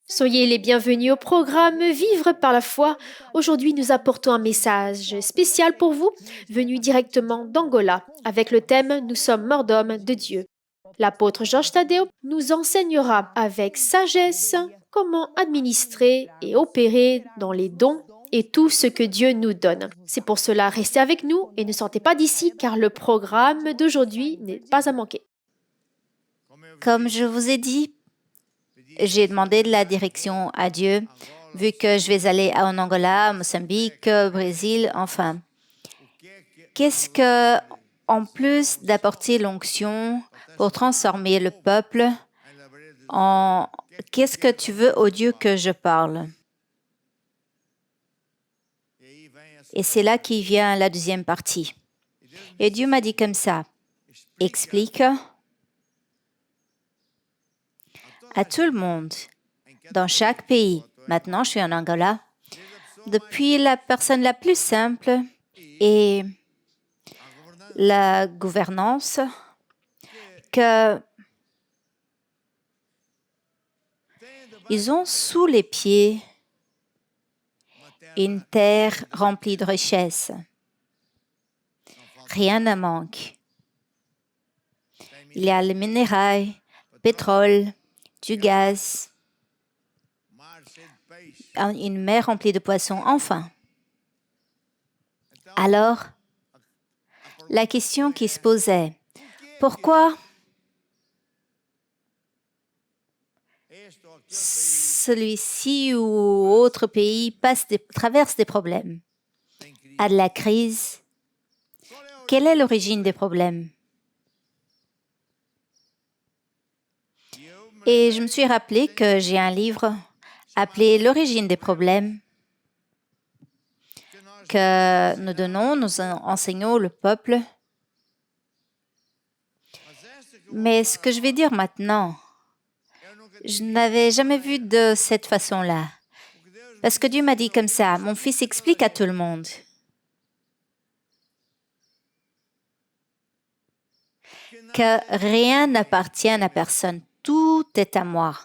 Soyez les bienvenus au programme Vivre par la foi. Aujourd'hui, nous apportons un message spécial pour vous, venu directement d'Angola, avec le thème Nous sommes morts d'hommes de Dieu. L'apôtre Georges Tadeo nous enseignera avec sagesse comment administrer et opérer dans les dons et tout ce que Dieu nous donne. C'est pour cela, restez avec nous et ne sortez pas d'ici car le programme d'aujourd'hui n'est pas à manquer. Comme je vous ai dit, j'ai demandé de la direction à Dieu, vu que je vais aller en Angola, Mozambique, Brésil, enfin. Qu'est-ce que, en plus d'apporter l'onction pour transformer le peuple, qu'est-ce que tu veux au Dieu que je parle? Et c'est là qui vient la deuxième partie. Et Dieu m'a dit comme ça, explique à tout le monde, dans chaque pays, maintenant je suis en Angola, depuis la personne la plus simple et la gouvernance, que ils ont sous les pieds une terre remplie de richesses. Rien ne manque. Il y a le minéral, le pétrole, du gaz, une mer remplie de poissons, enfin. Alors, la question qui se posait, pourquoi celui-ci ou autre pays traverse des problèmes, a de la crise? Quelle est l'origine des problèmes? Et je me suis rappelé que j'ai un livre appelé L'origine des problèmes que nous donnons, nous enseignons le peuple. Mais ce que je vais dire maintenant, je n'avais jamais vu de cette façon-là. Parce que Dieu m'a dit comme ça, mon fils explique à tout le monde que rien n'appartient à personne, tout est à moi.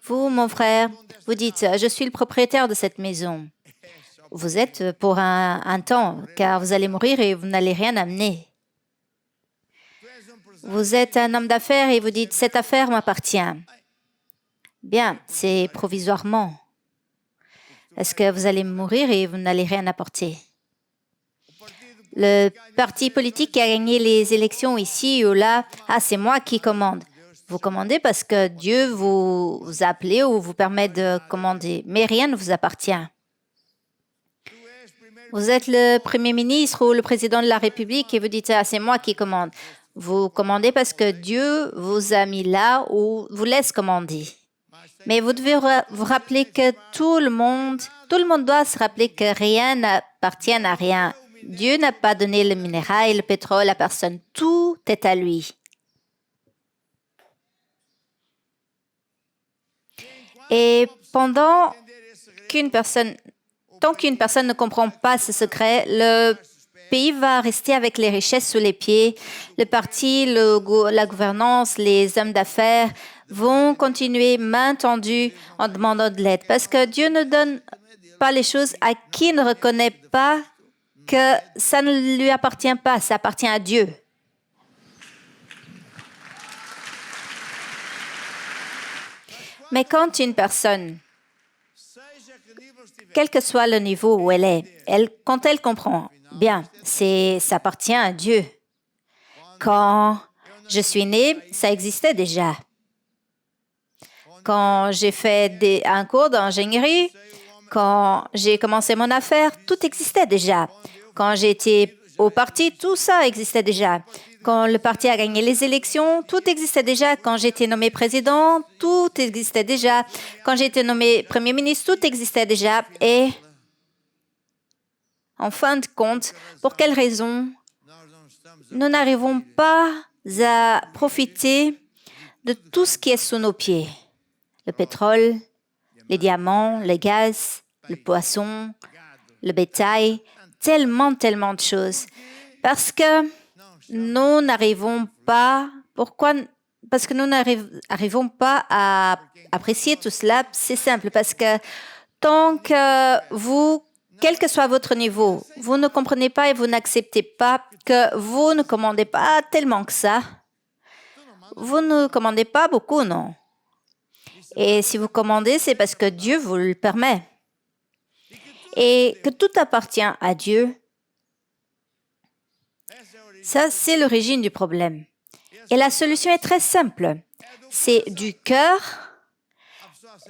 Vous, mon frère, vous dites, je suis le propriétaire de cette maison. Vous êtes pour un temps, car vous allez mourir et vous n'allez rien amener. Vous êtes un homme d'affaires et vous dites, cette affaire m'appartient. Bien, c'est provisoirement. Est-ce que vous allez mourir et vous n'allez rien apporter? Le parti politique qui a gagné les élections ici ou là, c'est moi qui commande. Vous commandez parce que Dieu vous a appelé ou vous permet de commander, mais rien ne vous appartient. Vous êtes le Premier ministre ou le Président de la République et vous dites, c'est moi qui commande. Vous commandez parce que Dieu vous a mis là ou vous laisse commander. Mais vous devez vous rappeler que tout le monde doit se rappeler que rien n'appartient à rien. Dieu n'a pas donné le minéral et le pétrole à personne. Tout est à lui. Et tant qu'une personne ne comprend pas ce secret, le pays va rester avec les richesses sous les pieds. Le parti, la gouvernance, les hommes d'affaires vont continuer main tendue en demandant de l'aide. Parce que Dieu ne donne pas les choses à qui ne reconnaît pas que ça ne lui appartient pas, ça appartient à Dieu. Mais quand une personne, quel que soit le niveau où elle est, quand elle comprend, bien, ça appartient à Dieu. Quand je suis née, ça existait déjà. Quand j'ai fait un cours d'ingénierie, quand j'ai commencé mon affaire, tout existait déjà. Quand j'étais au parti, tout ça existait déjà. Quand le parti a gagné les élections, tout existait déjà. Quand j'ai été nommé président, tout existait déjà. Quand j'ai été nommé premier ministre, tout existait déjà. Et en fin de compte, pour quelle raison nous n'arrivons pas à profiter de tout ce qui est sous nos pieds? Le pétrole, les diamants, le gaz, le poisson, le bétail, tellement de choses. Parce que nous n'arrivons pas. Pourquoi parce que nous n'arrivons pas à apprécier tout cela. C'est simple, parce que tant que vous, quel que soit votre niveau, vous ne comprenez pas et vous n'acceptez pas que vous ne commandez pas tellement que ça. Vous ne commandez pas beaucoup, non. Et si vous commandez, c'est parce que Dieu vous le permet. Et que tout appartient à Dieu. Ça, c'est l'origine du problème. Et la solution est très simple. C'est du cœur.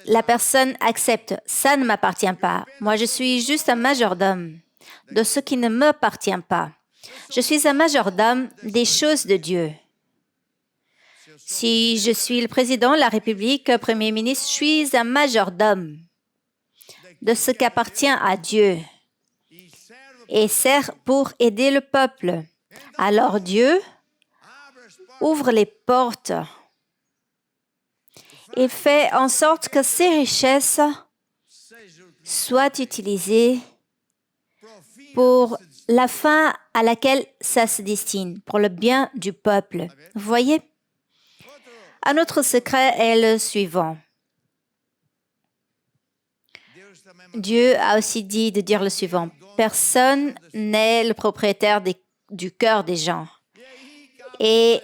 La personne accepte. Ça ne m'appartient pas. Moi, je suis juste un majordome de ce qui ne m'appartient pas. Je suis un majordome des choses de Dieu. Si je suis le président de la République, Premier ministre, je suis un majordome de ce qui appartient à Dieu et sert pour aider le peuple. Alors Dieu ouvre les portes et fait en sorte que ces richesses soient utilisées pour la fin à laquelle ça se destine, pour le bien du peuple. Vous voyez? Un autre secret est le suivant. Dieu a aussi dit de dire le suivant. Personne n'est le propriétaire du cœur des gens. Et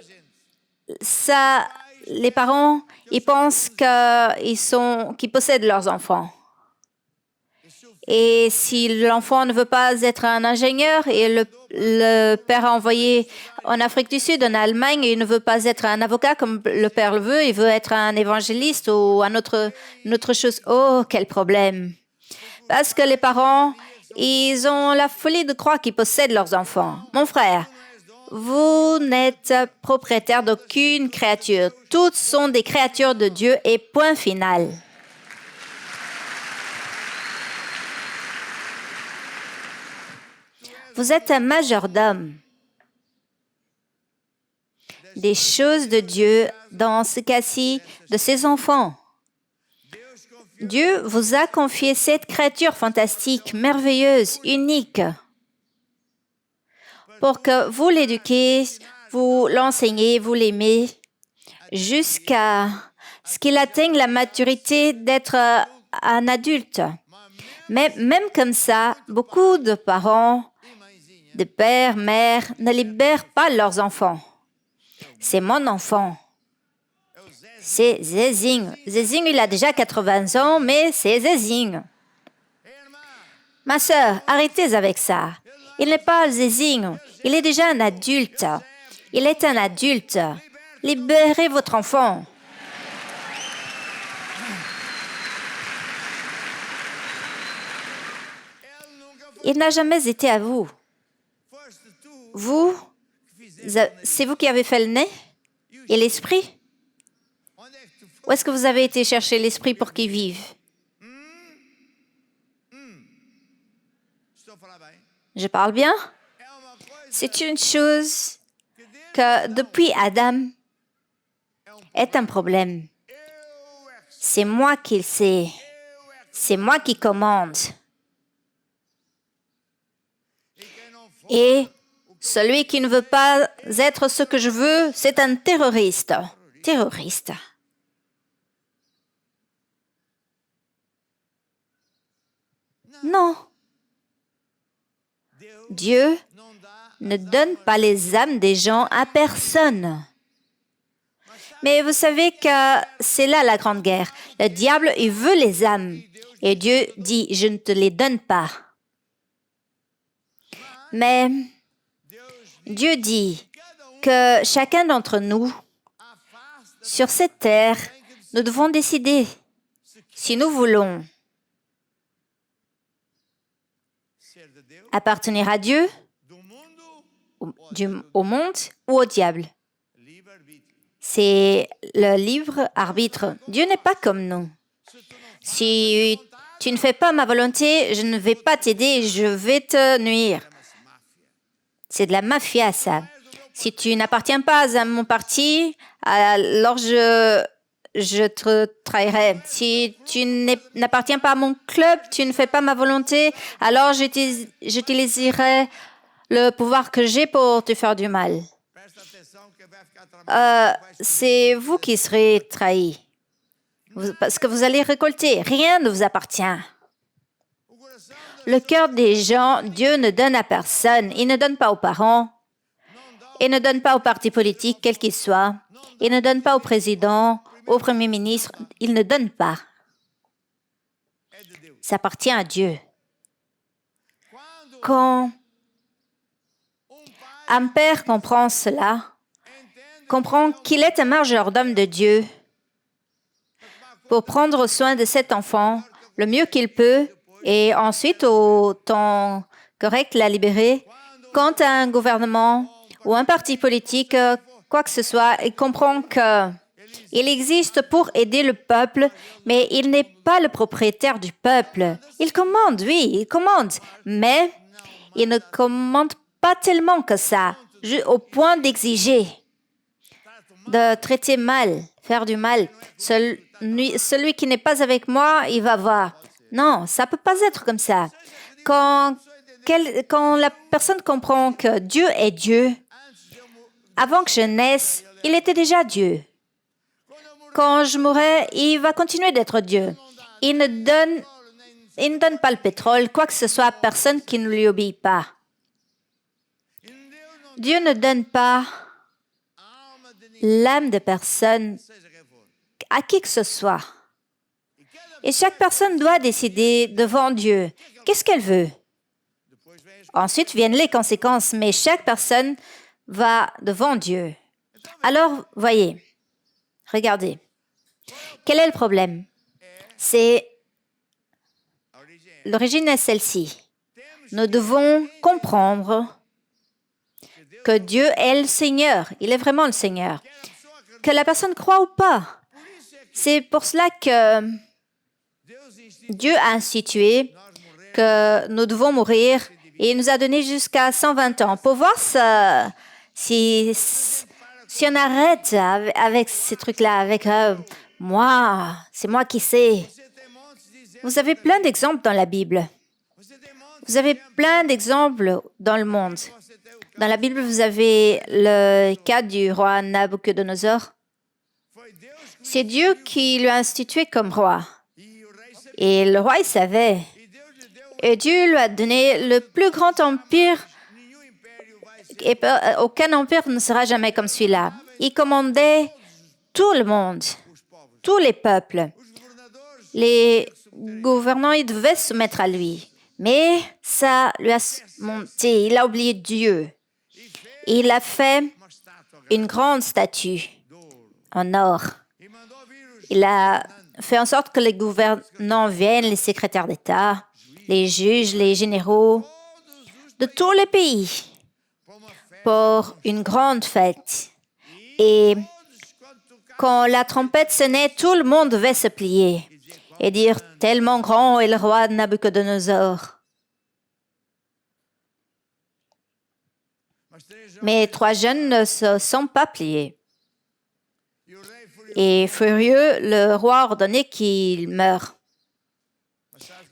ça, les parents, ils pensent qu'ils possèdent leurs enfants. Et si l'enfant ne veut pas être un ingénieur et le père a envoyé en Afrique du Sud, en Allemagne, et il ne veut pas être un avocat comme le père le veut, il veut être un évangéliste ou une autre chose. Oh, quel problème! Parce que les parents, ils ont la folie de croire qu'ils possèdent leurs enfants. Mon frère, vous n'êtes propriétaire d'aucune créature. Toutes sont des créatures de Dieu et point final. Vous êtes un majordome des choses de Dieu, dans ce cas-ci, de ses enfants. Dieu vous a confié cette créature fantastique, merveilleuse, unique, pour que vous l'éduquiez, vous l'enseignez, vous l'aimez, jusqu'à ce qu'il atteigne la maturité d'être un adulte. Mais même comme ça, beaucoup de parents, de pères, mères, ne libèrent pas leurs enfants. C'est mon enfant. C'est Zézing. Zézing, il a déjà 80 ans, mais c'est Zézing. Ma sœur, arrêtez avec ça. Il n'est pas Zézing. Il est déjà un adulte. Il est un adulte. Libérez votre enfant. Il n'a jamais été à vous. Vous, c'est vous qui avez fait le nez et l'esprit? Où est-ce que vous avez été chercher l'esprit pour qu'il vive? Je parle bien? C'est une chose que depuis Adam est un problème. C'est moi qui le sais. C'est moi qui commande. Et celui qui ne veut pas être ce que je veux, c'est un terroriste. Terroriste. Non. Dieu ne donne pas les âmes des gens à personne. Mais vous savez que c'est là la grande guerre. Le diable, il veut les âmes. Et Dieu dit, je ne te les donne pas. Mais Dieu dit que chacun d'entre nous, sur cette terre, nous devons décider si nous voulons appartenir à Dieu, au monde ou au diable. C'est le libre arbitre. Dieu n'est pas comme nous. Si tu ne fais pas ma volonté, je ne vais pas t'aider, je vais te nuire. C'est de la mafia, ça. Si tu n'appartiens pas à mon parti, alors je te trahirai. Si tu n'appartiens pas à mon club, tu ne fais pas ma volonté, alors j'utiliserai le pouvoir que j'ai pour te faire du mal. c'est vous qui serez trahis. Parce que vous allez récolter. Rien ne vous appartient. Le cœur des gens, Dieu ne donne à personne. Il ne donne pas aux parents. Il ne donne pas aux partis politiques, quels qu'ils soient. Il ne donne pas au président, au premier ministre. Il ne donne pas. Ça appartient à Dieu. Quand un père comprend cela, comprend qu'il est un majordome de Dieu pour prendre soin de cet enfant le mieux qu'il peut et ensuite, au temps correct, la libérer. Quand un gouvernement ou un parti politique, quoi que ce soit, il comprend qu'il existe pour aider le peuple, mais il n'est pas le propriétaire du peuple. Il commande, oui, il commande, mais il ne commande pas tellement que ça, au point d'exiger, de traiter mal, faire du mal. Celui qui n'est pas avec moi, il va voir. Non, ça ne peut pas être comme ça. Quand la personne comprend que Dieu est Dieu, avant que je naisse, il était déjà Dieu. Quand je mourrai, il va continuer d'être Dieu. Il ne donne pas le pétrole, quoi que ce soit à personne qui ne lui obéit pas. Dieu ne donne pas l'âme de personne à qui que ce soit. Et chaque personne doit décider devant Dieu qu'est-ce qu'elle veut. Ensuite viennent les conséquences, mais chaque personne va devant Dieu. Alors, voyez, regardez. Quel est le problème? L'origine est celle-ci. Nous devons comprendre que Dieu est le Seigneur. Il est vraiment le Seigneur. Que la personne croit ou pas. C'est pour cela que Dieu a institué que nous devons mourir et il nous a donné jusqu'à 120 ans pour voir si on arrête avec ces trucs-là, avec moi, c'est moi qui sais. Vous avez plein d'exemples dans la Bible. Vous avez plein d'exemples dans le monde. Dans la Bible, vous avez le cas du roi Nabuchodonosor. C'est Dieu qui lui a institué comme roi. Et le roi, il savait. Et Dieu lui a donné le plus grand empire. Et aucun empire ne sera jamais comme celui-là. Il commandait tout le monde, tous les peuples. Les gouvernants, ils devaient se soumettre à lui. Mais ça lui a monté. Il a oublié Dieu. Il a fait une grande statue en or. Il a fait en sorte que les gouvernants viennent, les secrétaires d'État, les juges, les généraux de tous les pays pour une grande fête. Et quand la trompette sonnait, tout le monde devait se plier et dire « Tellement grand est le roi Nabuchodonosor ». Mais 3 jeunes ne se sont pas pliés. Et furieux, le roi a ordonné qu'il meure.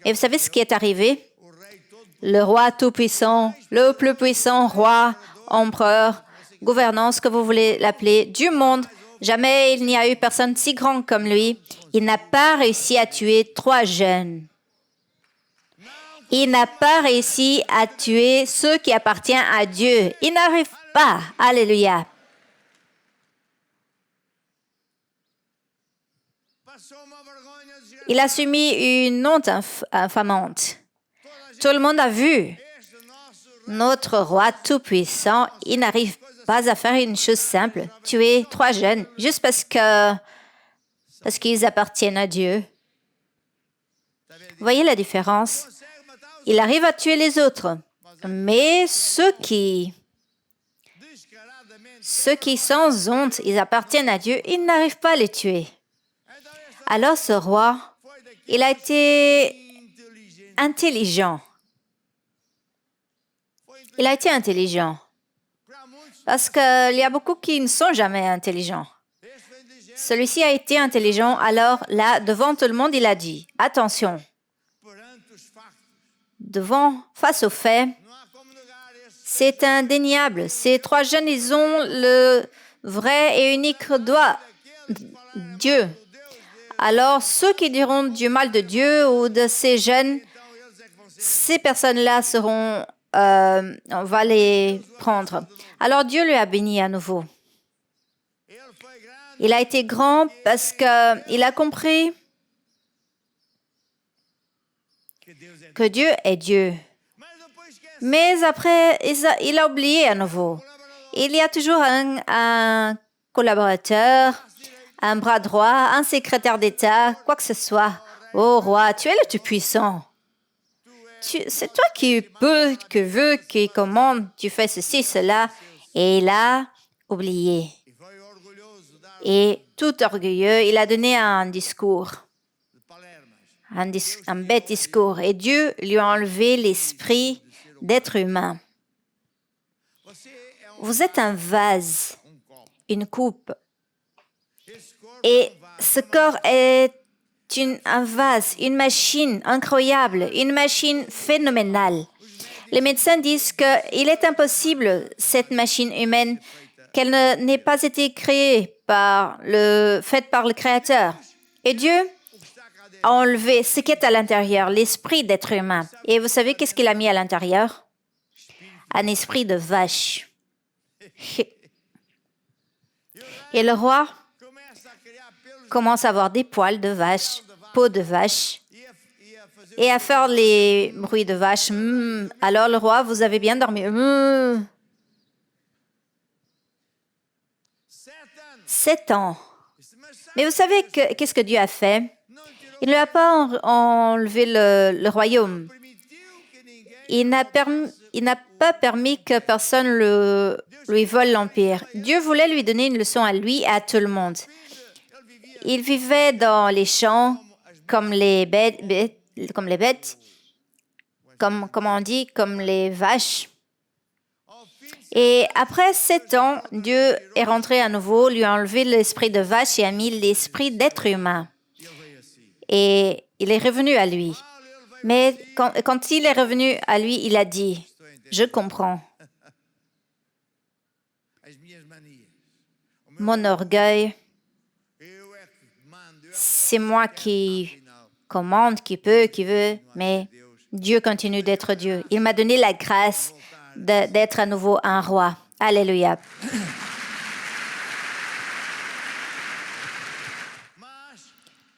Et vous savez ce qui est arrivé? Le roi tout-puissant, le plus puissant roi, empereur, gouvernant, ce que vous voulez l'appeler, du monde, jamais il n'y a eu personne si grand comme lui. Il n'a pas réussi à tuer 3 jeunes. Il n'a pas réussi à tuer ceux qui appartiennent à Dieu. Il n'arrive pas. Alléluia. Il a subi une honte infamante. Tout le monde a vu. Notre roi tout-puissant, il n'arrive pas à faire une chose simple, tuer 3 jeunes, juste parce qu'ils appartiennent à Dieu. Vous voyez la différence? Il arrive à tuer les autres, mais ceux qui sans honte, ils appartiennent à Dieu, il n'arrive pas à les tuer. Alors ce roi, il a été intelligent. Il a été intelligent. Parce qu'il y a beaucoup qui ne sont jamais intelligents. Celui-ci a été intelligent, alors là, devant tout le monde, il a dit, attention, face aux faits, c'est indéniable. Ces 3 jeunes, ils ont le vrai et unique Dieu. Alors, ceux qui diront du mal de Dieu ou de ses jeunes, ces personnes-là on va les prendre. Alors, Dieu lui a béni à nouveau. Il a été grand parce qu'il a compris que Dieu est Dieu. Mais après, il a oublié à nouveau. Il y a toujours un collaborateur, un bras droit, un secrétaire d'État, quoi que ce soit. Oh roi, tu es le Tout-Puissant. C'est toi qui peux, qui veux, qui commande, tu fais ceci, cela. Et il a oublié. Et tout orgueilleux, il a donné un discours, un bête discours. Et Dieu lui a enlevé l'esprit d'être humain. Vous êtes un vase, une coupe. Et ce corps est un vase, une machine incroyable, une machine phénoménale. Les médecins disent qu'il est impossible, cette machine humaine, qu'elle n'ait pas été faite par le Créateur. Et Dieu a enlevé ce qui est à l'intérieur, l'esprit d'être humain. Et vous savez qu'est-ce qu'il a mis à l'intérieur? Un esprit de vache. Et le roi commence à avoir des poils de vache, peau de vache, et à faire les bruits de vache. Alors le roi, vous avez bien dormi. 7 ans. Mais vous savez qu'est-ce que Dieu a fait? Il ne lui a pas enlevé le royaume. Il n'a pas permis que personne lui vole l'empire. Dieu voulait lui donner une leçon à lui et à tout le monde. Il vivait dans les champs comme les bêtes, comme on dit, comme les vaches. Et après 7 ans, Dieu est rentré à nouveau, lui a enlevé l'esprit de vache et a mis l'esprit d'être humain. Et il est revenu à lui. Mais quand il est revenu à lui, il a dit, « Je comprends. Mon orgueil, c'est moi qui commande, qui peut, qui veut, mais Dieu continue d'être Dieu. Il m'a donné la grâce d'être à nouveau un roi. Alléluia. »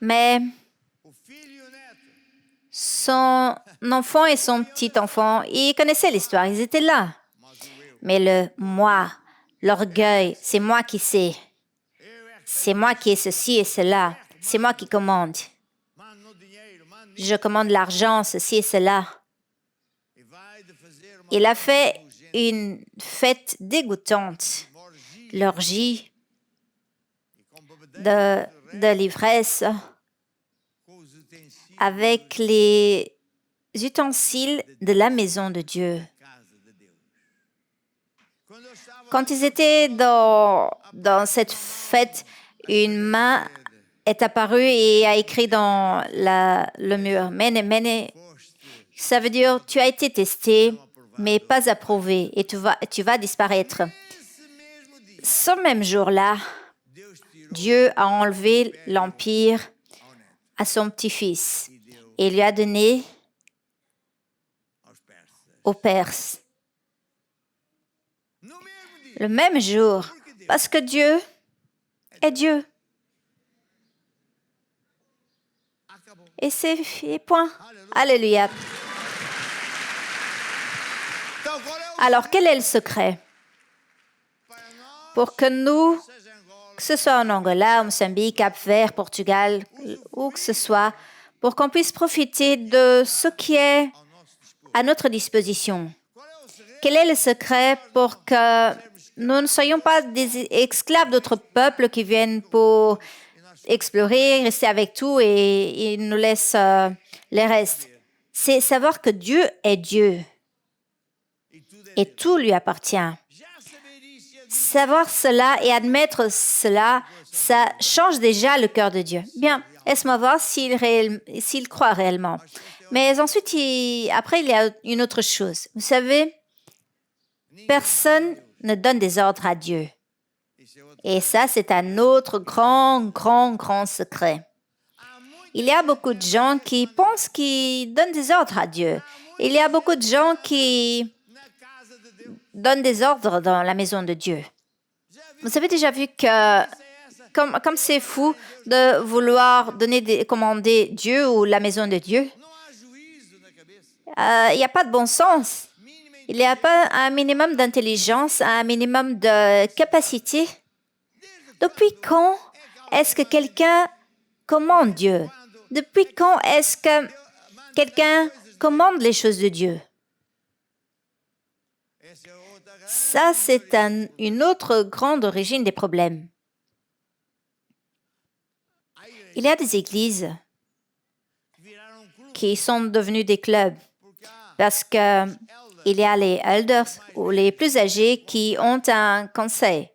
Mais son enfant et son petit-enfant, ils connaissaient l'histoire, ils étaient là. Mais le moi, l'orgueil, c'est moi qui sais. C'est moi qui ai ceci et cela. C'est moi qui commande. Je commande l'argent, ceci et cela. Il a fait une fête dégoûtante, l'orgie de l'ivresse, avec les ustensiles de la maison de Dieu. Quand ils étaient dans cette fête, une main est apparue et a écrit dans le mur, « Mene, mene », ça veut dire « Tu as été testé, mais pas approuvé, et tu vas disparaître ». Ce même jour-là, Dieu a enlevé l'empire à son petit-fils et lui a donné aux Perses. Le même jour, parce que Dieu est Dieu. Et c'est point. Alléluia. Alors, quel est le secret? Pour que nous, que ce soit en Angola, Mozambique, Cap-Vert, Portugal, où que ce soit, pour qu'on puisse profiter de ce qui est à notre disposition. Quel est le secret pour que nous ne soyons pas des esclaves d'autres peuples qui viennent pour explorer, rester avec tout et ils nous laissent les restes? C'est savoir que Dieu est Dieu et tout lui appartient. Savoir cela et admettre cela, ça change déjà le cœur de Dieu. Bien, laisse-moi voir s'il croit réellement. Mais ensuite, après, il y a une autre chose. Vous savez, personne ne donne des ordres à Dieu. Et ça, c'est un autre grand secret. Il y a beaucoup de gens qui pensent qu'ils donnent des ordres à Dieu. Il y a beaucoup de gens qui donnent des ordres dans la maison de Dieu. Vous avez déjà vu que, comme c'est fou de vouloir commander Dieu ou la maison de Dieu, il n'y a pas de bon sens. Il n'y a pas un minimum d'intelligence, un minimum de capacité. Depuis quand est-ce que quelqu'un commande Dieu? Depuis quand est-ce que quelqu'un commande les choses de Dieu? Ça, c'est une autre grande origine des problèmes. Il y a des églises qui sont devenues des clubs parce qu'il y a les elders ou les plus âgés qui ont un conseil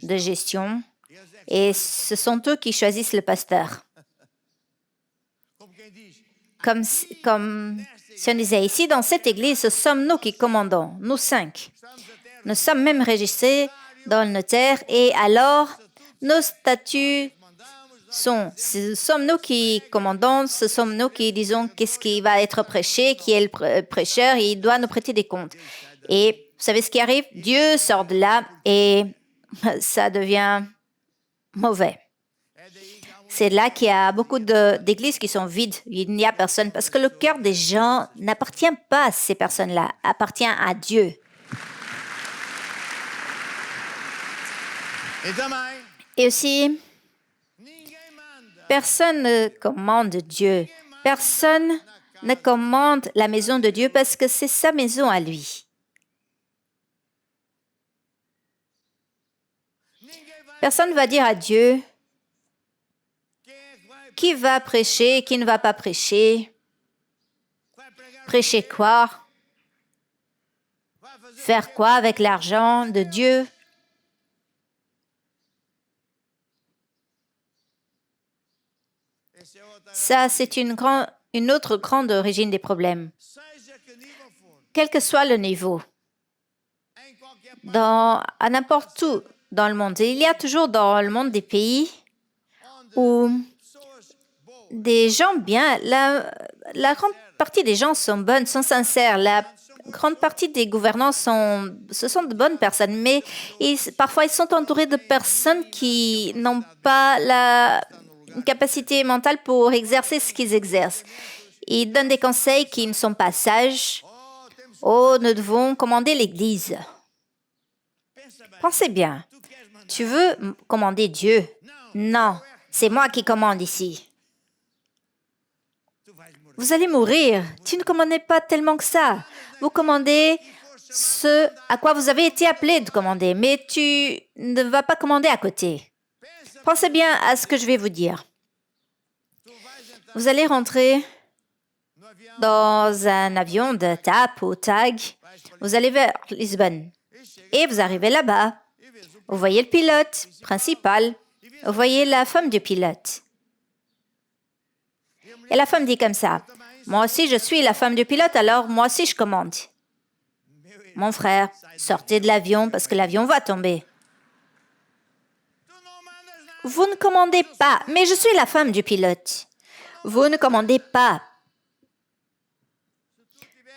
de gestion et ce sont eux qui choisissent le pasteur. Comme si on disait ici, dans cette église, ce sommes nous qui commandons, nous 5. Nous sommes même registrés dans le notaire et alors nos statuts ce sommes nous qui commandons, ce sommes nous qui disons qu'est-ce qui va être prêché, qui est le prêcheur, il doit nous prêter des comptes. Et vous savez ce qui arrive? Dieu sort de là et ça devient mauvais. C'est là qu'il y a beaucoup d'églises qui sont vides. Il n'y a personne parce que le cœur des gens n'appartient pas à ces personnes-là, appartient à Dieu. Et aussi, personne ne commande Dieu. Personne ne commande la maison de Dieu parce que c'est sa maison à lui. Personne ne va dire à Dieu qui va prêcher, qui ne va pas prêcher, prêcher quoi, faire quoi avec l'argent de Dieu. Ça, c'est une autre grande origine des problèmes. Quel que soit le niveau, à n'importe où dans le monde, il y a toujours dans le monde des pays où des gens bien, la grande partie des gens sont bonnes, sont sincères, la grande partie des gouvernants ce sont de bonnes personnes, mais parfois ils sont entourés de personnes qui n'ont pas la capacité mentale pour exercer ce qu'ils exercent. Ils donnent des conseils qui ne sont pas sages. Oh, nous devons commander l'Église. Pensez bien. Tu veux commander Dieu? Non, c'est moi qui commande ici. Vous allez mourir. Tu ne commandez pas tellement que ça. Vous commandez ce à quoi vous avez été appelé de commander, mais tu ne vas pas commander à côté. Pensez bien à ce que je vais vous dire. Vous allez rentrer dans un avion de TAP ou TAG. Vous allez vers Lisbonne et vous arrivez là-bas. Vous voyez le pilote principal. Vous voyez la femme du pilote. Et la femme dit comme ça, « Moi aussi, je suis la femme du pilote, alors moi aussi, je commande. » Mon frère, sortez de l'avion parce que l'avion va tomber. Vous ne commandez pas, mais je suis la femme du pilote. Vous ne commandez pas.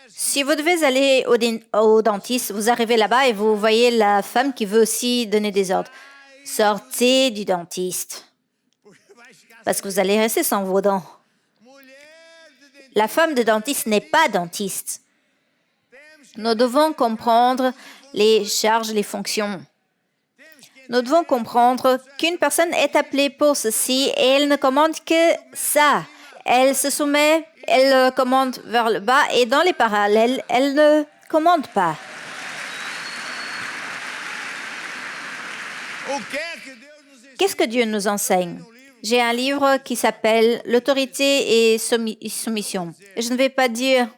Si vous devez aller au dentiste, vous arrivez là-bas et vous voyez la femme qui veut aussi donner des ordres. Sortez du dentiste parce que vous allez rester sans vos dents. La femme de dentiste n'est pas dentiste. Nous devons comprendre les charges, les fonctions. Nous devons comprendre qu'une personne est appelée pour ceci et elle ne commande que ça. Elle se soumet, elle commande vers le bas et dans les parallèles, elle ne commande pas. Qu'est-ce que Dieu nous enseigne? J'ai un livre qui s'appelle « L'autorité et soumission ». Je ne vais pas dire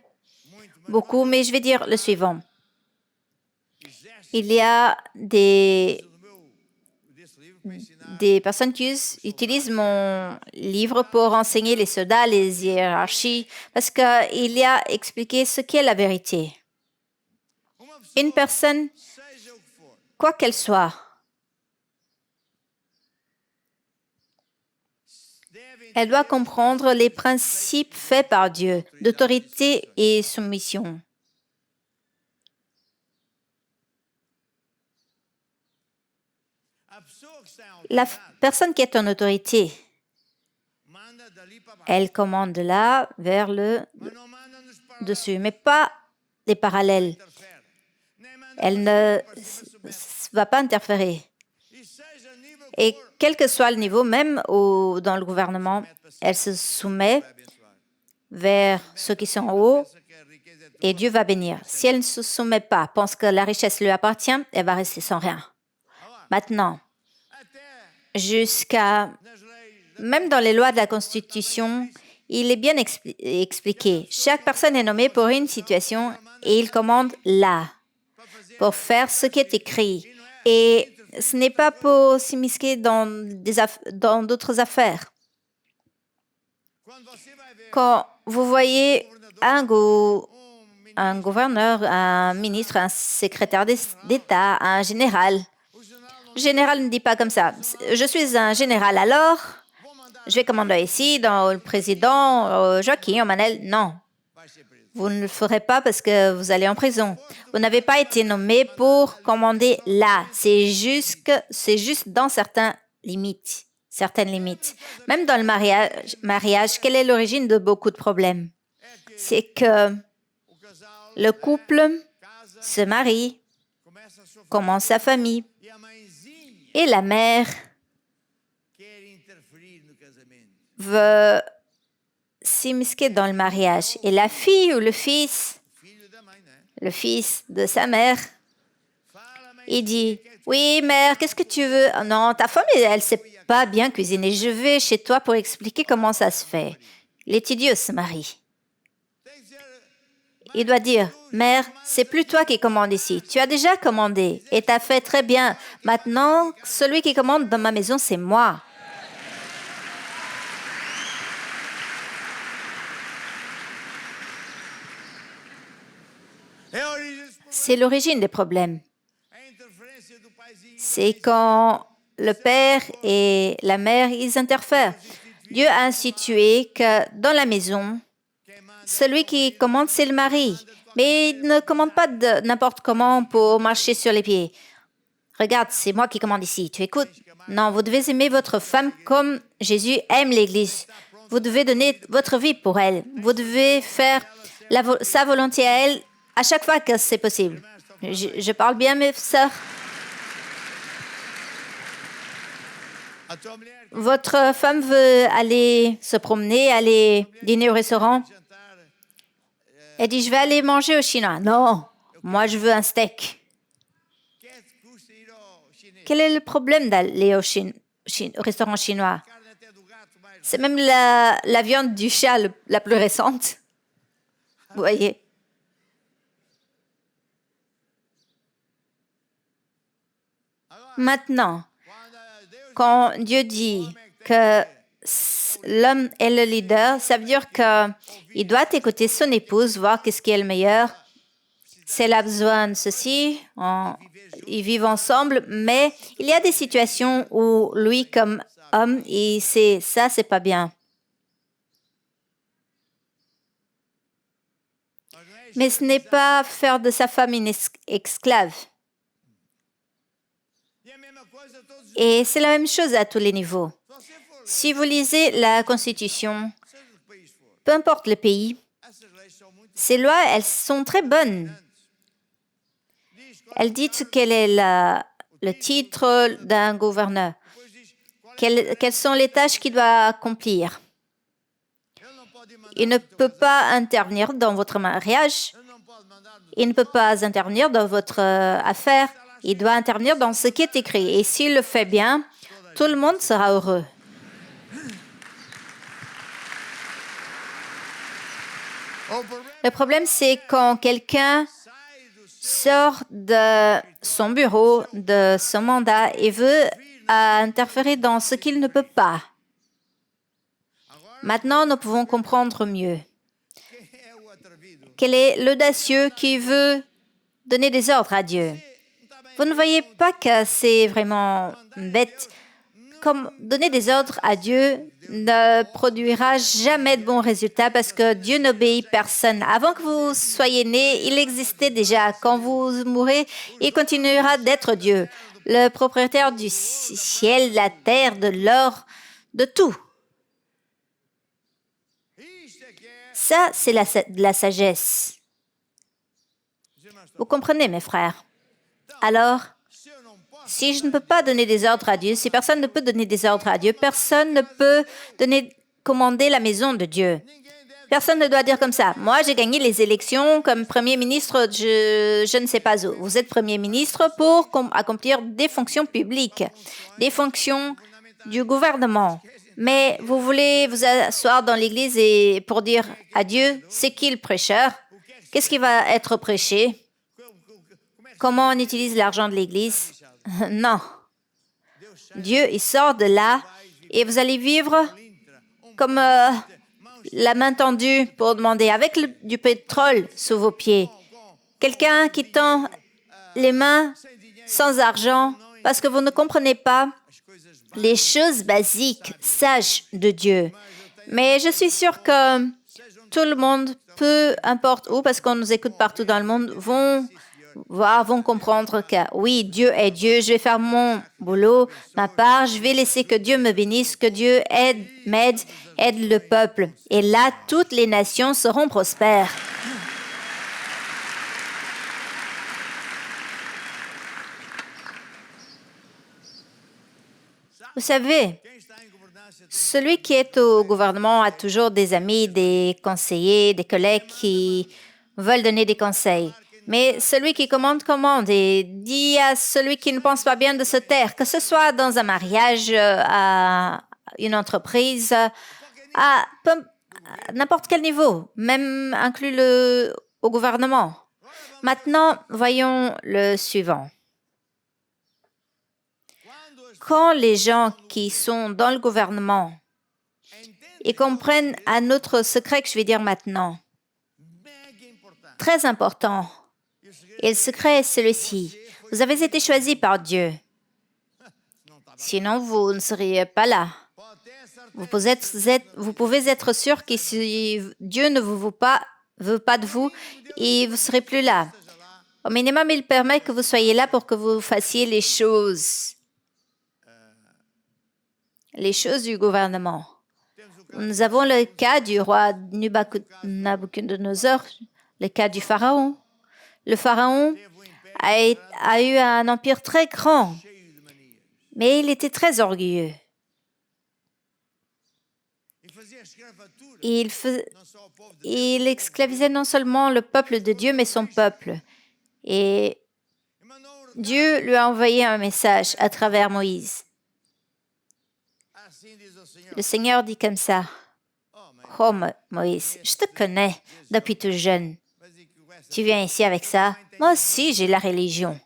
beaucoup, mais je vais dire le suivant. Il y a des personnes qui utilisent mon livre pour enseigner les soldats, les hiérarchies, parce qu'il y a expliqué ce qu'est la vérité. Une personne quoi qu'elle soit. Elle doit comprendre les principes faits par Dieu d'autorité et soumission. La personne qui est en autorité, elle commande de là vers le dessus, mais pas des parallèles. Elle ne va pas interférer. Et quel que soit le niveau, même dans le gouvernement, elle se soumet vers ceux qui sont en haut et Dieu va bénir. Si elle ne se soumet pas, pense que la richesse lui appartient, elle va rester sans rien. Maintenant, même dans les lois de la Constitution, il est bien expliqué. Chaque personne est nommée pour une situation et il commande là, pour faire ce qui est écrit. Et ce n'est pas pour s'immiscer dans d'autres affaires. Quand vous voyez un gouverneur, un ministre, un secrétaire d'État, un général, le général ne dit pas comme ça. Je suis un général, alors je vais commander ici, dans le président Joaquin, Manel. Non, vous ne le ferez pas parce que vous allez en prison. Vous n'avez pas été nommé pour commander là. C'est juste dans certaines limites. Même dans le mariage, quelle est l'origine de beaucoup de problèmes? C'est que le couple se marie, commence sa famille, et la mère veut s'immiscer dans le mariage. Et la fille ou le fils de sa mère, il dit, « Oui, mère, qu'est-ce que tu veux? Non, ta femme, elle ne sait pas bien cuisiner. Je vais chez toi pour expliquer comment ça se fait. » L'étudieux se marie. Il doit dire, « Mère, c'est plus toi qui commande ici. Tu as déjà commandé et tu as fait très bien. Maintenant, celui qui commande dans ma maison, c'est moi. » C'est l'origine des problèmes. C'est quand le père et la mère, ils interfèrent. Dieu a institué que dans la maison, celui qui commande, c'est le mari. Mais il ne commande pas n'importe comment pour marcher sur les pieds. Regarde, c'est moi qui commande ici. Tu écoutes? Non, vous devez aimer votre femme comme Jésus aime l'Église. Vous devez donner votre vie pour elle. Vous devez faire sa volonté à elle à chaque fois que c'est possible. Je parle bien, mes sœurs? Votre femme veut aller se promener, aller dîner au restaurant. Elle dit, je vais aller manger au chinois. Non, moi je veux un steak. Quel est le problème d'aller au restaurant chinois? C'est même la viande du chat la plus récente. Vous voyez? Maintenant, quand Dieu dit que l'homme est le leader, ça veut dire qu'il doit écouter son épouse, voir qu'est-ce qui est le meilleur. Si elle a besoin de ceci, ils vivent ensemble, mais il y a des situations où lui, comme homme, ça, c'est pas bien. Mais ce n'est pas faire de sa femme une esclave. Et c'est la même chose à tous les niveaux. Si vous lisez la Constitution, peu importe le pays, ces lois, elles sont très bonnes. Elles disent quel est le titre d'un gouverneur, quelles sont les tâches qu'il doit accomplir. Il ne peut pas intervenir dans votre mariage, il ne peut pas intervenir dans votre affaire, il doit intervenir dans ce qui est écrit. Et s'il le fait bien, tout le monde sera heureux. Le problème, c'est quand quelqu'un sort de son bureau, de son mandat et veut interférer dans ce qu'il ne peut pas. Maintenant, nous pouvons comprendre mieux. Quel est l'audacieux qui veut donner des ordres à Dieu? Vous ne voyez pas que c'est vraiment bête. Comme donner des ordres à Dieu ne produira jamais de bons résultats parce que Dieu n'obéit personne. Avant que vous soyez né, il existait déjà. Quand vous mourrez, il continuera d'être Dieu, le propriétaire du ciel, de la terre, de l'or, de tout. Ça, c'est de la sagesse. Vous comprenez, mes frères? Alors, si je ne peux pas donner des ordres à Dieu, si personne ne peut donner des ordres à Dieu, personne ne peut commander la maison de Dieu. Personne ne doit dire comme ça. Moi, j'ai gagné les élections comme Premier ministre, je ne sais pas où. Vous êtes Premier ministre pour accomplir des fonctions publiques, des fonctions du gouvernement. Mais vous voulez vous asseoir dans l'église et pour dire à Dieu, c'est qui le prêcheur? Qu'est-ce qui va être prêché? Comment on utilise l'argent de l'église? Non. Dieu, il sort de là et vous allez vivre comme la main tendue pour demander, avec du pétrole sous vos pieds. Quelqu'un qui tend les mains sans argent parce que vous ne comprenez pas les choses basiques, sages de Dieu. Mais je suis sûre que tout le monde, peu importe où, parce qu'on nous écoute partout dans le monde, vont comprendre que oui, Dieu est Dieu, je vais faire mon boulot, ma part, je vais laisser que Dieu me bénisse, que Dieu m'aide, aide le peuple. Et là, toutes les nations seront prospères. Vous savez, celui qui est au gouvernement a toujours des amis, des conseillers, des collègues qui veulent donner des conseils. Mais celui qui commande et dit à celui qui ne pense pas bien de se taire, que ce soit dans un mariage, à une entreprise, à n'importe quel niveau, même inclus au gouvernement. Maintenant, voyons le suivant. Quand les gens qui sont dans le gouvernement et comprennent un autre secret que je vais dire maintenant, très important, et le secret est celui-ci. Vous avez été choisi par Dieu. Sinon, vous ne seriez pas là. Vous pouvez être sûr que si Dieu ne veut pas de vous, il ne serez plus là. Au minimum, il permet que vous soyez là pour que vous fassiez les choses du gouvernement. Nous avons le cas du roi Nabucodonosor, le cas du pharaon. Le pharaon a eu un empire très grand, mais il était très orgueilleux. Il esclavisait non seulement le peuple de Dieu, mais son peuple. Et Dieu lui a envoyé un message à travers Moïse. Le Seigneur dit comme ça, « Oh Moïse, je te connais depuis tout jeune. Tu viens ici avec ça. Moi aussi, j'ai la religion.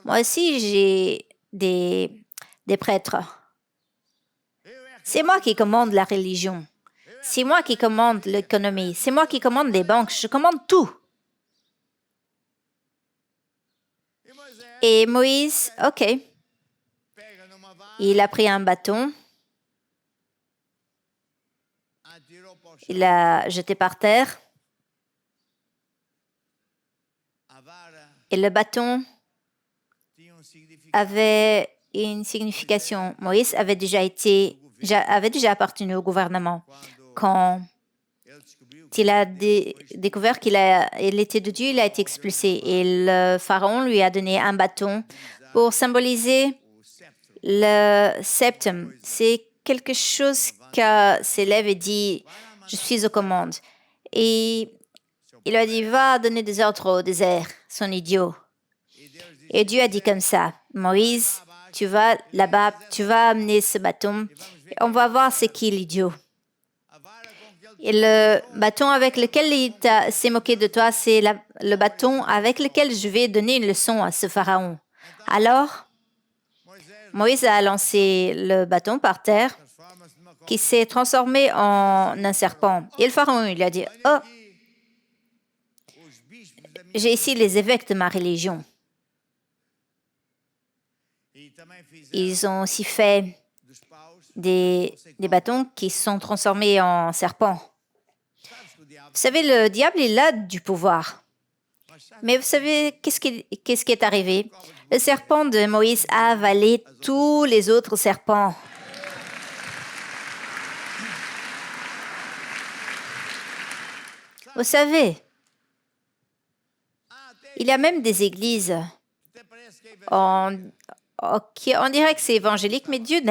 Moi aussi, j'ai des prêtres. C'est moi qui commande la religion. C'est moi qui commande l'économie. C'est moi qui commande les banques. Je commande tout. » Et Moïse, OK. Il a pris un bâton. Il l'a jeté par terre. Et le bâton avait une signification. Moïse avait déjà appartenu au gouvernement. Quand il a découvert qu'il était de Dieu, il a été expulsé. Et le pharaon lui a donné un bâton pour symboliser le septum. C'est quelque chose qui s'élève et dit, je suis aux commandes. Et il lui a dit, va donner des ordres au désert, son idiot. Et Dieu a dit comme ça, Moïse, tu vas là-bas, tu vas amener ce bâton, et on va voir c'est qui l'idiot. Et le bâton avec lequel il s'est moqué de toi, c'est le bâton avec lequel je vais donner une leçon à ce pharaon. Alors, Moïse a lancé le bâton par terre, qui s'est transformé en un serpent. Et le pharaon, il a dit, « Oh, j'ai ici les évêques de ma religion. Ils ont aussi fait des bâtons qui se sont transformés en serpents. Vous savez, le diable, il a du pouvoir. Mais vous savez, qu'est-ce qui est arrivé? Le serpent de Moïse a avalé tous les autres serpents. Vous savez, il y a même des églises, on dirait que c'est évangélique, mais Dieu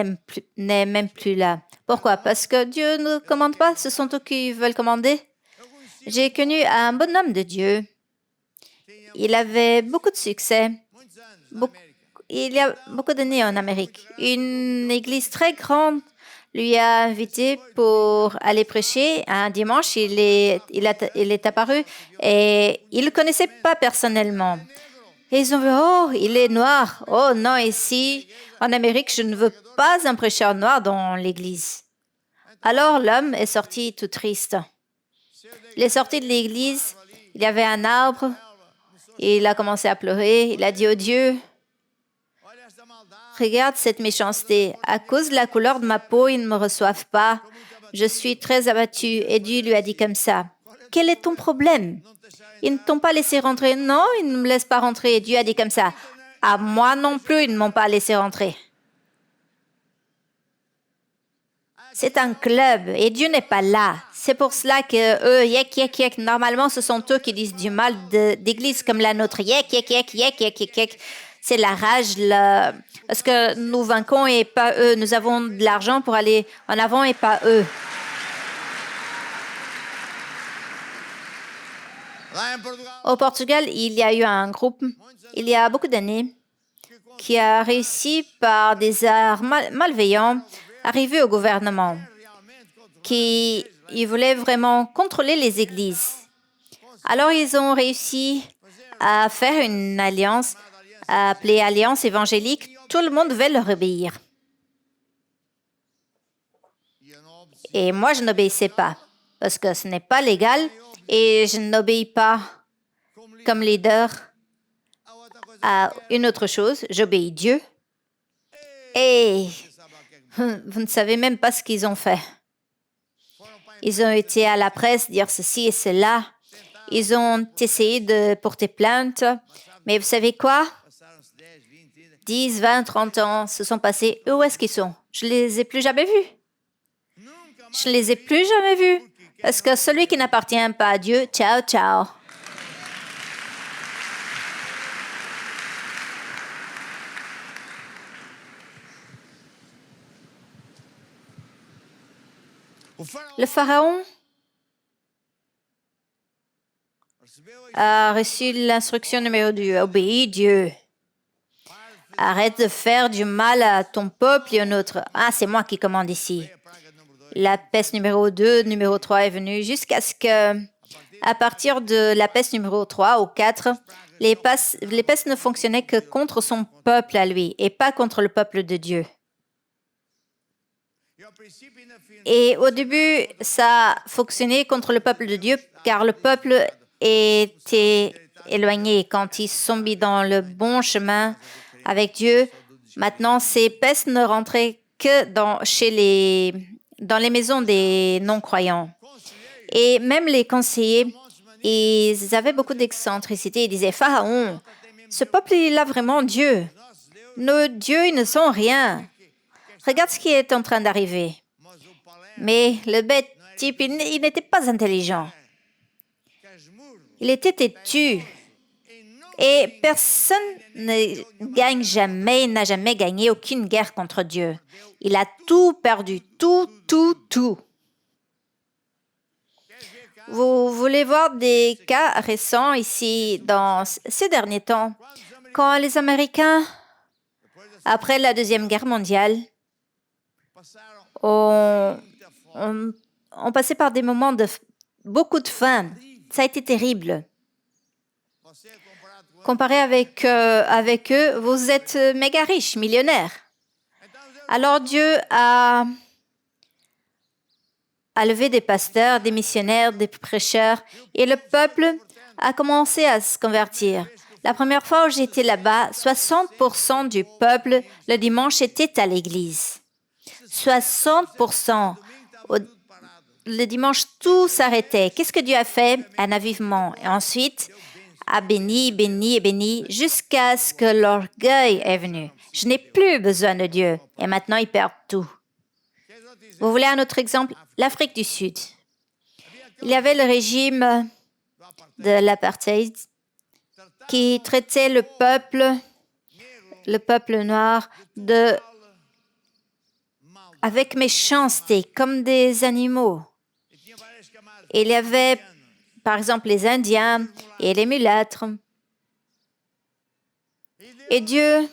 n'est même plus là. Pourquoi? Parce que Dieu ne commande pas, ce sont eux qui veulent commander. J'ai connu un bonhomme de Dieu. Il avait beaucoup de succès. Il y a beaucoup d'années en Amérique. Une église très grande lui a invité pour aller prêcher. Un dimanche, il est apparu et il ne le connaissait pas personnellement. Et ils ont vu, oh, il est noir. Oh non, ici, en Amérique, je ne veux pas un prêcheur noir dans l'église. Alors l'homme est sorti tout triste. Il est sorti de l'église, il y avait un arbre, et il a commencé à pleurer. Il a dit, oh Dieu, regarde cette méchanceté. À cause de la couleur de ma peau, ils ne me reçoivent pas. Je suis très abattu. Et Dieu lui a dit comme ça, quel est ton problème? Ils ne t'ont pas laissé rentrer. Non, ils ne me laissent pas rentrer. Et Dieu a dit comme ça, à moi non plus, ils ne m'ont pas laissé rentrer. C'est un club et Dieu n'est pas là. C'est pour cela que eux, yek, normalement, ce sont eux qui disent du mal d'église comme la nôtre. Yek. C'est la rage, parce que nous vainquons et pas eux. Nous avons de l'argent pour aller en avant et pas eux. Au Portugal, il y a eu un groupe, il y a beaucoup d'années, qui a réussi par des arts malveillants arriver au gouvernement, qui voulaient vraiment contrôler les églises. Alors, ils ont réussi à faire une alliance, appelée Alliance évangélique. Tout le monde devait leur obéir. Et moi, je n'obéissais pas, parce que ce n'est pas légal, et je n'obéis pas comme leader à une autre chose. J'obéis Dieu. Et vous ne savez même pas ce qu'ils ont fait. Ils ont été à la presse dire ceci et cela. Ils ont essayé de porter plainte. Mais vous savez quoi? 10, 20, 30 ans se sont passés. Où est-ce qu'ils sont? Je ne les ai plus jamais vus. Je ne les ai plus jamais vus. Parce que celui qui n'appartient pas à Dieu, ciao, ciao. Le pharaon a reçu l'instruction numéro 2. Obéis Dieu. Arrête de faire du mal à ton peuple et au nôtre. Ah, c'est moi qui commande ici. La peste numéro 2, numéro 3 est venue jusqu'à ce que, à partir de la peste numéro 3 ou 4, les pestes ne fonctionnaient que contre son peuple à lui et pas contre le peuple de Dieu. Et au début, ça fonctionnait contre le peuple de Dieu car le peuple était éloigné. Quand ils sont mis dans le bon chemin avec Dieu, maintenant, ces pestes ne rentraient que dans les maisons des non-croyants. Et même les conseillers, ils avaient beaucoup d'excentricité. Ils disaient, Pharaon, ce peuple, il a vraiment Dieu. Nos dieux, ils ne sont rien. Regarde ce qui est en train d'arriver. Mais le bête type, il n'était pas intelligent. Il était têtu. Et personne ne gagne jamais, n'a jamais gagné aucune guerre contre Dieu. Il a tout perdu, tout. Vous voulez voir des cas récents ici dans ces derniers temps, quand les Américains, après la Deuxième Guerre mondiale, ont passé par des moments de beaucoup de faim. Ça a été terrible. Comparé avec eux, vous êtes méga riches, millionnaires. Alors Dieu a levé des pasteurs, des missionnaires, des prêcheurs, et le peuple a commencé à se convertir. La première fois où j'étais là-bas, 60% du peuple, le dimanche, était à l'église. 60%. Au- Le dimanche, tout s'arrêtait. Qu'est-ce que Dieu a fait? Un avivement. Et ensuite, a béni, béni et béni, jusqu'à ce que l'orgueil est venu. Je n'ai plus besoin de Dieu. Et maintenant, ils perdent tout. Vous voulez un autre exemple? L'Afrique du Sud. Il y avait le régime de l'apartheid qui traitait le peuple noir, avec méchanceté, comme des animaux. Il y avait, par exemple, les Indiens et les mulâtres. Et Dieu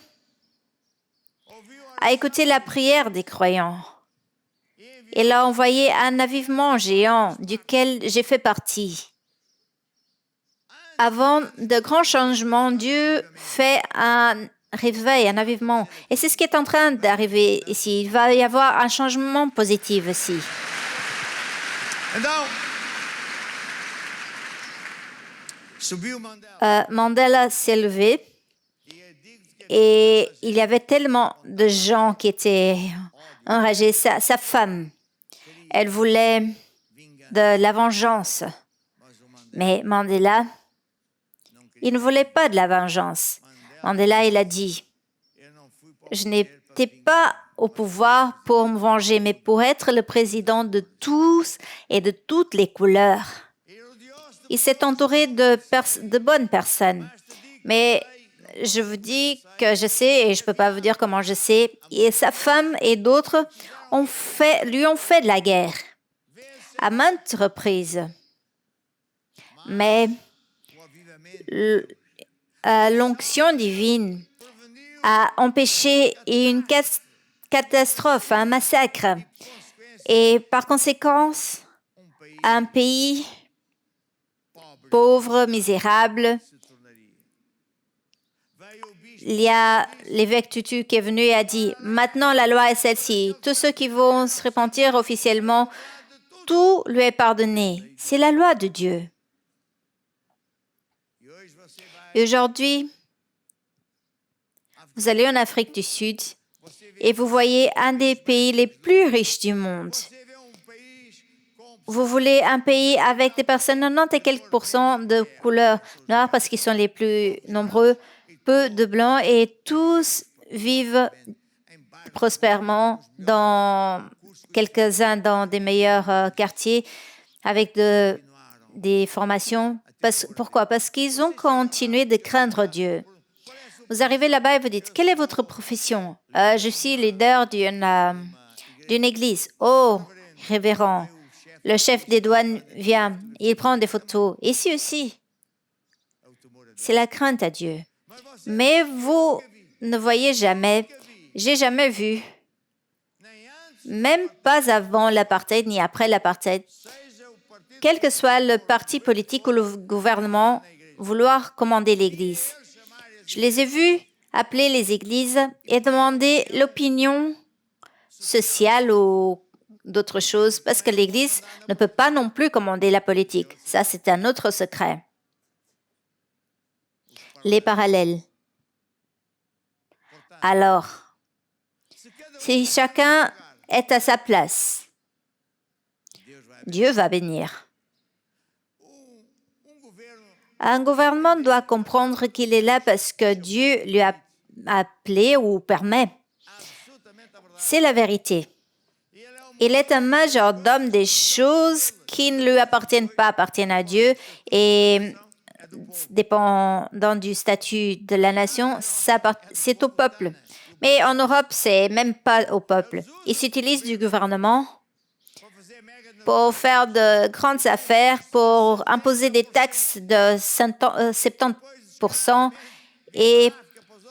a écouté la prière des croyants. Il a envoyé un avivement géant duquel j'ai fait partie. Avant de grands changements, Dieu fait un réveil, un avivement. Et c'est ce qui est en train d'arriver ici. Il va y avoir un changement positif ici. Mandela s'est levé et il y avait tellement de gens qui étaient enragés. Sa femme, elle voulait de la vengeance. Mais Mandela, il ne voulait pas de la vengeance. Mandela, il a dit, je n'étais pas au pouvoir pour me venger, mais pour être le président de tous et de toutes les couleurs. Il s'est entouré de bonnes personnes. Mais je vous dis que je sais, et je ne peux pas vous dire comment je sais, et sa femme et d'autres lui ont fait de la guerre à maintes reprises. Mais l'onction divine a empêché une catastrophe, un massacre. Et par conséquent, un pays pauvre, misérable. Il y a l'évêque Tutu qui est venu et a dit, maintenant la loi est celle-ci. Tous ceux qui vont se repentir officiellement, tout lui est pardonné. C'est la loi de Dieu. Et aujourd'hui, vous allez en Afrique du Sud et vous voyez un des pays les plus riches du monde. Vous voulez un pays avec des personnes, 90 et quelques % de couleur noire parce qu'ils sont les plus nombreux, peu de blancs et tous vivent prospèrement quelques-uns dans des meilleurs quartiers avec des formations. Pourquoi? Parce qu'ils ont continué de craindre Dieu. Vous arrivez là-bas et vous dites, quelle est votre profession? Je suis leader d'une église. Oh, révérend, le chef des douanes vient, il prend des photos. Ici aussi, c'est la crainte à Dieu. Mais vous ne voyez jamais, j'ai jamais vu, même pas avant l'apartheid ni après l'apartheid, quel que soit le parti politique ou le gouvernement, vouloir commander l'Église. Je les ai vus appeler les églises et demander l'opinion sociale ou d'autres choses, parce que l'Église ne peut pas non plus commander la politique. Ça, c'est un autre secret. Les parallèles. Alors, si chacun est à sa place, Dieu va bénir. Un gouvernement doit comprendre qu'il est là parce que Dieu lui a appelé ou permet. C'est la vérité. Il est un majordome des choses qui ne lui appartiennent pas, appartiennent à Dieu et dépendant du statut de la nation, c'est au peuple. Mais en Europe, c'est même pas au peuple. Ils s'utilisent du gouvernement pour faire de grandes affaires, pour imposer des taxes de 70% et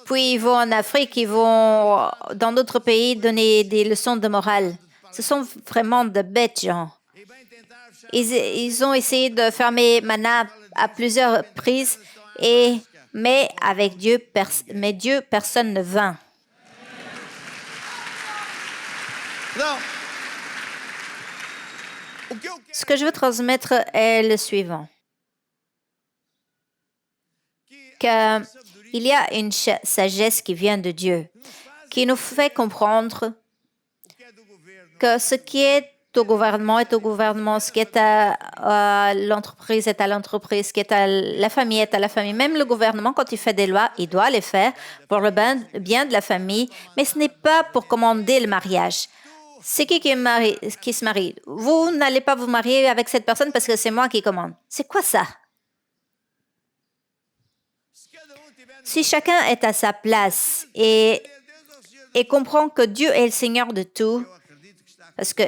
puis ils vont en Afrique, ils vont dans d'autres pays donner des leçons de morale. Ce sont vraiment de bêtes gens. Ils ont essayé de fermer Mana à plusieurs reprises, mais avec Dieu, personne ne vint. Ce que je veux transmettre est le suivant. qu'il y a une sagesse qui vient de Dieu, qui nous fait comprendre que ce qui est au gouvernement est au gouvernement, ce qui est à l'entreprise est à l'entreprise, ce qui est à la famille est à la famille. Même le gouvernement, quand il fait des lois, il doit les faire pour le bien de la famille, mais ce n'est pas pour commander le mariage. C'est qui se marie? Vous n'allez pas vous marier avec cette personne parce que c'est moi qui commande. C'est quoi ça? Si chacun est à sa place et comprend que Dieu est le Seigneur de tout,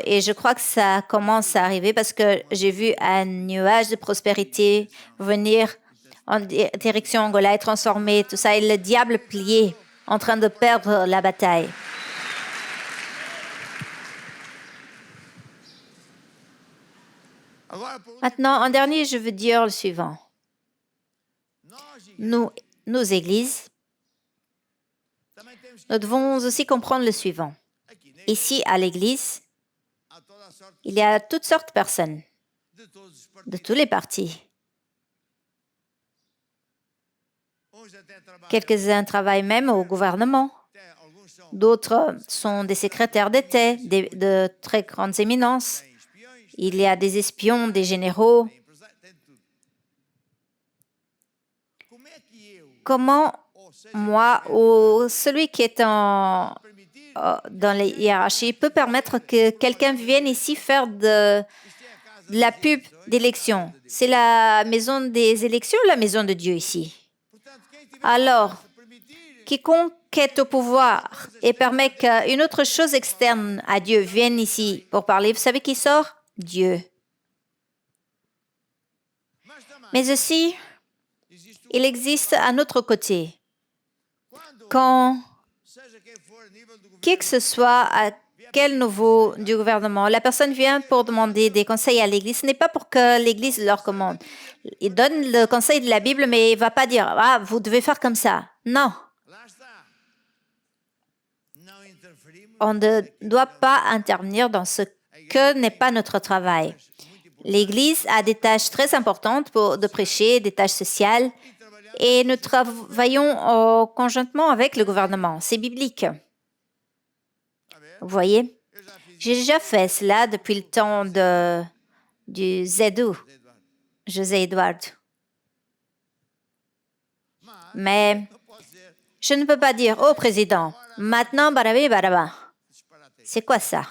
et je crois que ça commence à arriver parce que j'ai vu un nuage de prospérité venir en direction Angola et transformer tout ça, et le diable plié, en train de perdre la bataille. Maintenant, en dernier, je veux dire le suivant. Nous églises, nous devons aussi comprendre le suivant. Ici, à l'église, il y a toutes sortes de personnes, de tous les partis. Quelques-uns travaillent même au gouvernement. D'autres sont des secrétaires d'État, de très grandes éminences. Il y a des espions, des généraux. Comment moi ou celui qui est dans les hiérarchies peut permettre que quelqu'un vienne ici faire de la pub d'élection? C'est la maison des élections ou la maison de Dieu ici? Alors, quiconque est au pouvoir et permet qu'une autre chose externe à Dieu vienne ici pour parler, vous savez qui sort? Dieu. Mais aussi, il existe un autre côté. Quand qui que ce soit à quel niveau du gouvernement, la personne vient pour demander des conseils à l'Église, ce n'est pas pour que l'Église leur commande. Il donne le conseil de la Bible, mais il ne va pas dire « Ah, vous devez faire comme ça ». Non. On ne doit pas intervenir dans ce que n'est pas notre travail. L'Église a des tâches très importantes de prêcher, des tâches sociales, et nous travaillons conjointement avec le gouvernement. C'est biblique. Vous voyez, j'ai déjà fait cela depuis le temps du ZEDU, José Eduardo. Mais je ne peux pas dire, oh président, maintenant barabi baraba. C'est quoi ça?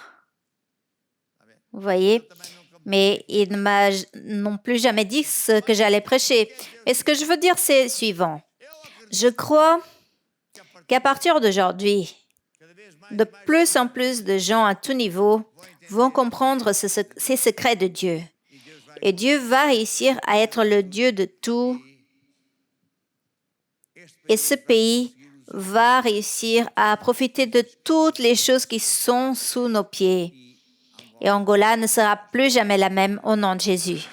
Vous voyez? Mais il ne m'a non plus jamais dit ce que j'allais prêcher. Et ce que je veux dire, c'est le suivant. Je crois qu'à partir d'aujourd'hui, de plus en plus de gens à tout niveau vont comprendre ces secrets de Dieu. Et Dieu va réussir à être le Dieu de tout. Et ce pays va réussir à profiter de toutes les choses qui sont sous nos pieds. Et Angola ne sera plus jamais la même au nom de Jésus.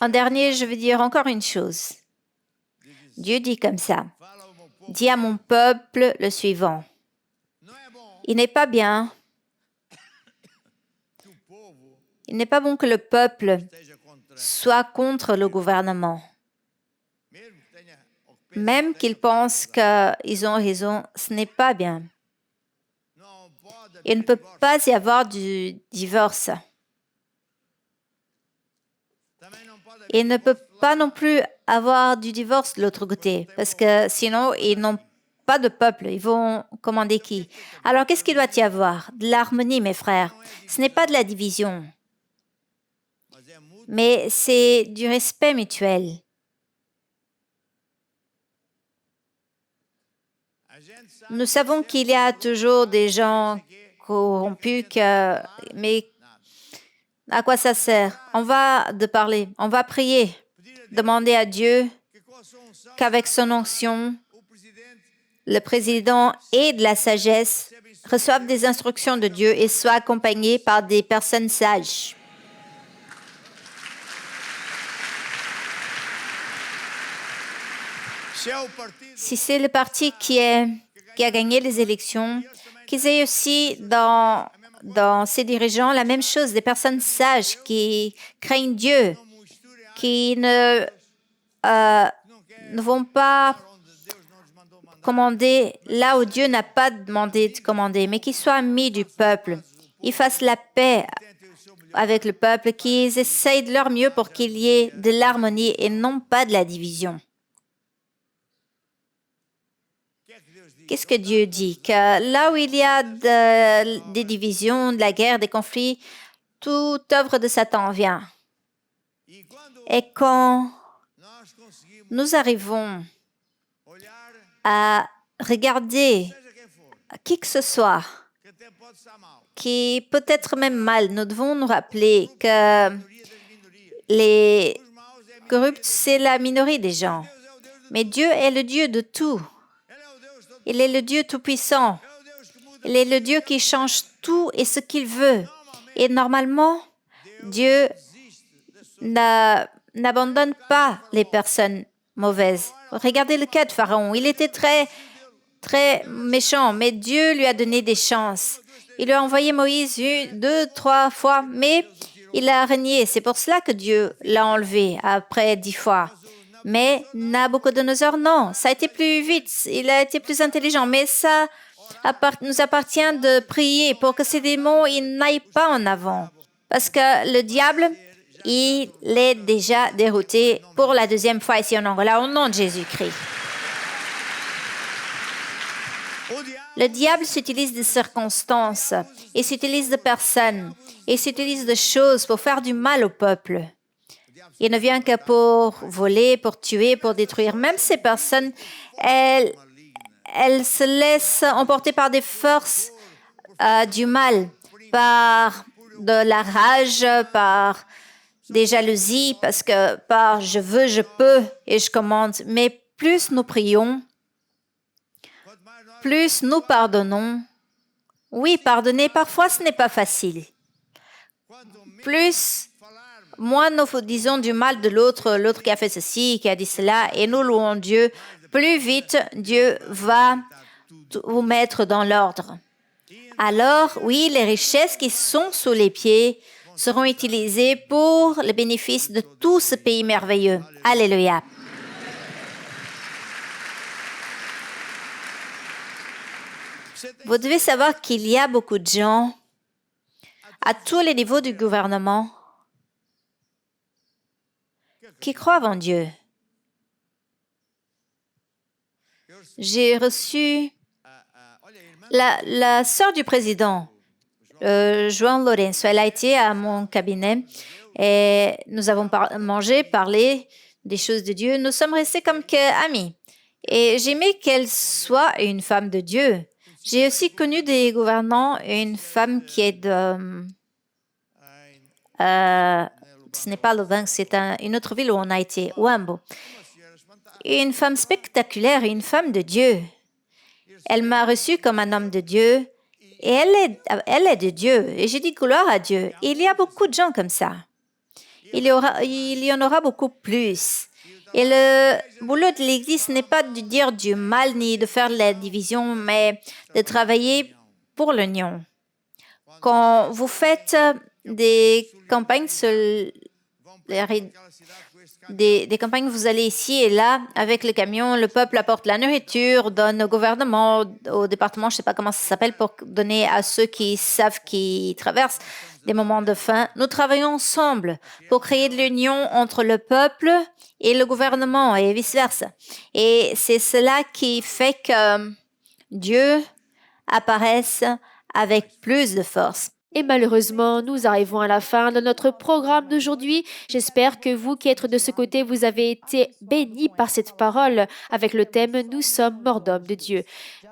En dernier, je veux dire encore une chose. Dieu dit comme ça. Dis à mon peuple le suivant. Il n'est pas bien. Il n'est pas bon que le peuple soit contre le gouvernement. Même qu'ils pensent qu'ils ont raison, ce n'est pas bien. Il ne peut pas y avoir du divorce. Il ne peut pas non plus avoir du divorce de l'autre côté, parce que sinon, ils n'ont pas de peuple. Ils vont commander qui? Alors, qu'est-ce qu'il doit y avoir? De l'harmonie, mes frères. Ce n'est pas de la division, mais c'est du respect mutuel. Nous savons qu'il y a toujours des gens corrompus, mais à quoi ça sert? On va parler, on va prier, demander à Dieu qu'avec son onction, le président ait de la sagesse, reçoive des instructions de Dieu et soit accompagné par des personnes sages. Si c'est le parti qui a gagné les élections, qu'ils aient aussi dans dans ses dirigeants la même chose, des personnes sages qui craignent Dieu, qui ne vont pas commander là où Dieu n'a pas demandé de commander, mais qui soient amis du peuple. Ils fassent la paix avec le peuple, qu'ils essayent de leur mieux pour qu'il y ait de l'harmonie et non pas de la division. Qu'est-ce que Dieu dit? Que là où il y a des divisions, de la guerre, des conflits, toute œuvre de Satan vient. Et quand nous arrivons à regarder qui que ce soit qui peut être même mal, nous devons nous rappeler que les corrupts, c'est la minorité des gens. Mais Dieu est le Dieu de tout. Il est le Dieu tout-puissant. Il est le Dieu qui change tout et ce qu'il veut. Et normalement, Dieu n'abandonne pas les personnes mauvaises. Regardez le cas de Pharaon. Il était très méchant, mais Dieu lui a donné des chances. Il lui a envoyé Moïse 2, 3 fois, mais il a renié. C'est pour cela que Dieu l'a enlevé après 10 fois. Mais Nabucodonosor, non, ça a été plus vite, il a été plus intelligent, mais ça nous appartient de prier pour que ces démons n'aillent pas en avant. Parce que le diable, il est déjà dérouté pour la deuxième fois ici en Angola, au nom de Jésus-Christ. Le diable s'utilise de circonstances, il s'utilise de personnes, il s'utilise de choses pour faire du mal au peuple. Il ne vient que pour voler, pour tuer, pour détruire. Même ces personnes, elles se laissent emporter par des forces du mal, par de la rage, par des jalousies, par je veux, je peux et je commande. Mais plus nous prions, plus nous pardonnons. Oui, pardonner, parfois ce n'est pas facile. Moins nous disons du mal de l'autre qui a fait ceci, qui a dit cela, et nous louons Dieu, plus vite Dieu va vous mettre dans l'ordre. Alors, oui, les richesses qui sont sous les pieds seront utilisées pour le bénéfice de tout ce pays merveilleux. Alléluia. Vous devez savoir qu'il y a beaucoup de gens à tous les niveaux du gouvernement qui croient en Dieu. J'ai reçu la sœur du président, João Lourenço. Elle a été à mon cabinet et nous avons parlé des choses de Dieu. Nous sommes restés comme amis. Et j'aimais qu'elle soit une femme de Dieu. J'ai aussi connu des gouvernants, une femme qui est de... ce n'est pas Louvain, c'est une autre ville où on a été, Wambo. Une femme spectaculaire, une femme de Dieu. Elle m'a reçu comme un homme de Dieu et elle est de Dieu. Et j'ai dit gloire à Dieu. Et il y a beaucoup de gens comme ça. Il y en aura beaucoup plus. Et le boulot de l'Église n'est pas de dire du mal ni de faire la division, mais de travailler pour l'union. Quand vous faites des campagnes des campagnes, vous allez ici et là avec le camion, le peuple apporte la nourriture, donne au gouvernement, au département, je ne sais pas comment ça s'appelle, pour donner à ceux qui savent qu'ils traversent des moments de faim. Nous travaillons ensemble pour créer de l'union entre le peuple et le gouvernement et vice-versa. Et c'est cela qui fait que Dieu apparaisse avec plus de force. Et malheureusement, nous arrivons à la fin de notre programme d'aujourd'hui. J'espère que vous qui êtes de ce côté, vous avez été bénis par cette parole avec le thème « Nous sommes morts d'hommes de Dieu ».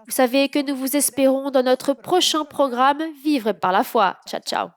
Vous savez que nous vous espérons dans notre prochain programme « Vivre par la foi ». Ciao, ciao.